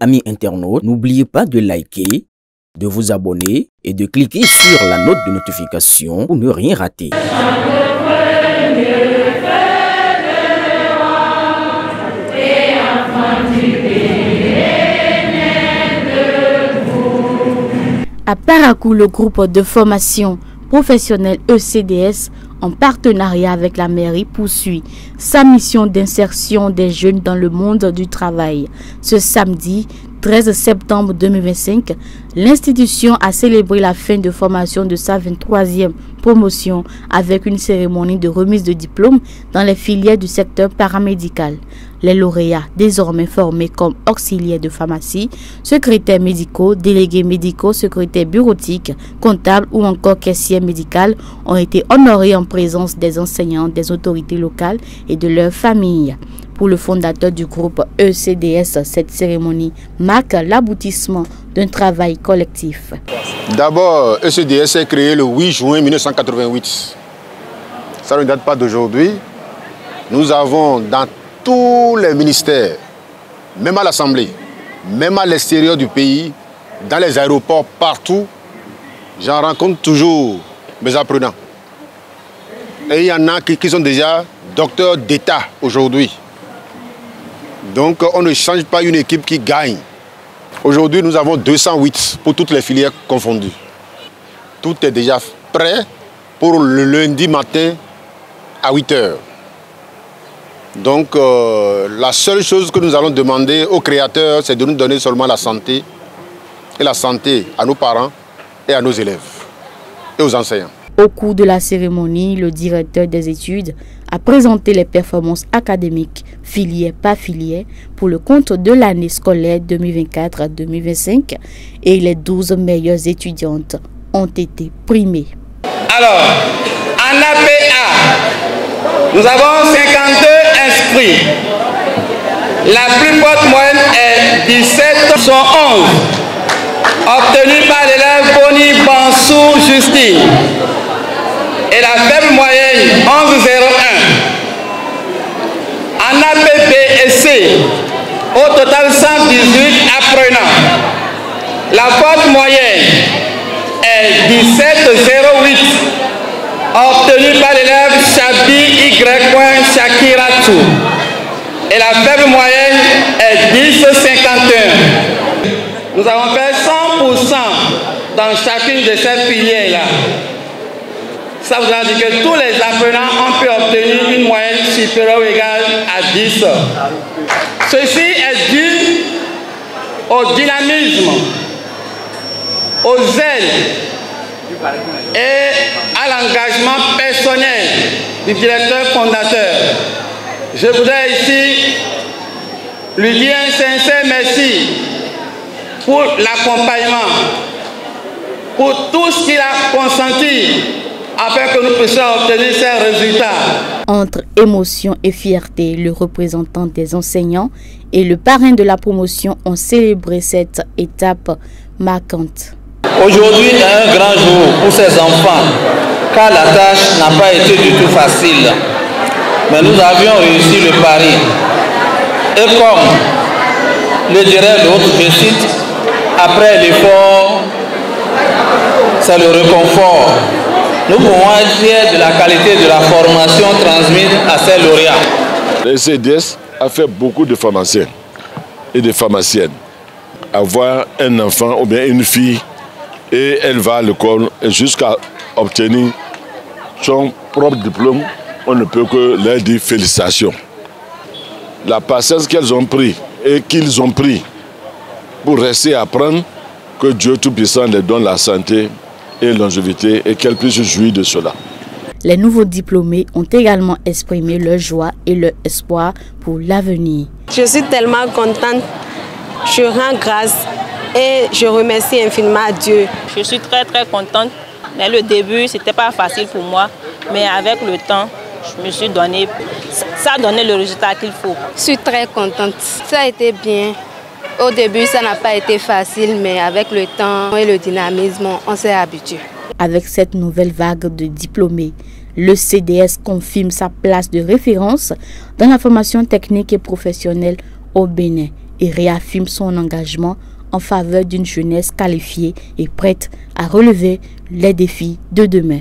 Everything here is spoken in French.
amis internautes, n'oubliez pas de liker, de vous abonner et de cliquer sur la note de notification pour ne rien rater. À Parakou, le groupe de formation professionnelle ECDS, en partenariat avec la mairie, poursuit sa mission d'insertion des jeunes dans le monde du travail. Ce samedi 13 septembre 2025, l'institution a célébré la fin de formation de sa 23e promotion avec une cérémonie de remise de diplôme dans les filières du secteur paramédical. Les lauréats, désormais formés comme auxiliaires de pharmacie, secrétaires médicaux, délégués médicaux, secrétaires bureautiques, comptables ou encore caissiers médicales, ont été honorés en présence des enseignants, des autorités locales et de leurs familles. Pour le fondateur du groupe ECDS, cette cérémonie marque l'aboutissement d'un travail collectif. D'abord, ECDS est créé le 8 juin 1988. Ça ne date pas d'aujourd'hui. Nous avons dans tous les ministères, même à l'Assemblée, même à l'extérieur du pays, dans les aéroports, partout, j'en rencontre toujours mes apprenants. Et il y en a qui sont déjà docteurs d'État aujourd'hui. Donc on ne change pas une équipe qui gagne. Aujourd'hui, nous avons 208 pour toutes les filières confondues. Tout est déjà prêt pour le lundi matin à 8 h. Donc la seule chose que nous allons demander aux créateurs, c'est de nous donner seulement la santé, et la santé à nos parents et à nos élèves et aux enseignants. Au cours de la cérémonie, le directeur des études a présenté les performances académiques, filières par filière, pour le compte de l'année scolaire 2024-2025 et les 12 meilleures étudiantes ont été primées. Alors, en APA, nous avons 52 inscrits. La plus forte moyenne est 17,11, obtenue par l'élève Bonnie Bansou Justine. Et la faible moyenne, 11,01. En APB et C, au total 118 apprenants. La forte moyenne est 17,08, obtenue par l'élève Chabi Y. Shakiratou. Et la faible moyenne est 10,51. Nous avons fait 100% dans chacune de ces filières-là. Ça vous indique que tous les apprenants ont pu obtenir une moyenne supérieure ou égale à 10. Ceci est dû au dynamisme, au zèle et à l'engagement personnel du directeur fondateur. Je voudrais ici lui dire un sincère merci pour l'accompagnement, pour tout ce qu'il a consenti afin que nous puissions obtenir ces résultats. Entre émotion et fierté, le représentant des enseignants et le parrain de la promotion ont célébré cette étape marquante. Aujourd'hui est un grand jour pour ces enfants, car la tâche n'a pas été du tout facile. Mais nous avions réussi le pari. Et comme le dirait l'autre, je cite, après l'effort, c'est le réconfort. Nous pouvons être fiers de la qualité de la formation transmise à ces lauréats. Le CDS a fait beaucoup de pharmaciens et de pharmaciennes. Avoir un enfant ou bien une fille et elle va à l'école jusqu'à obtenir son propre diplôme, on ne peut que leur dire félicitations. La patience qu'elles ont pris et qu'ils ont pris pour rester à apprendre, que Dieu Tout-Puissant les donne la santé et longévité et qu'elles puissent jouir de cela. Les nouveaux diplômés ont également exprimé leur joie et leur espoir pour l'avenir. Je suis tellement contente, je rends grâce et je remercie infiniment Dieu. Je suis très contente, mais le début c'était pas facile pour moi, mais avec le temps, je me suis donné, ça a donné le résultat qu'il faut. Je suis très contente, ça a été bien. Au début, ça n'a pas été facile, mais avec le temps et le dynamisme, on s'est habitué. Avec cette nouvelle vague de diplômés, le CDS confirme sa place de référence dans la formation technique et professionnelle au Bénin et réaffirme son engagement en faveur d'une jeunesse qualifiée et prête à relever les défis de demain.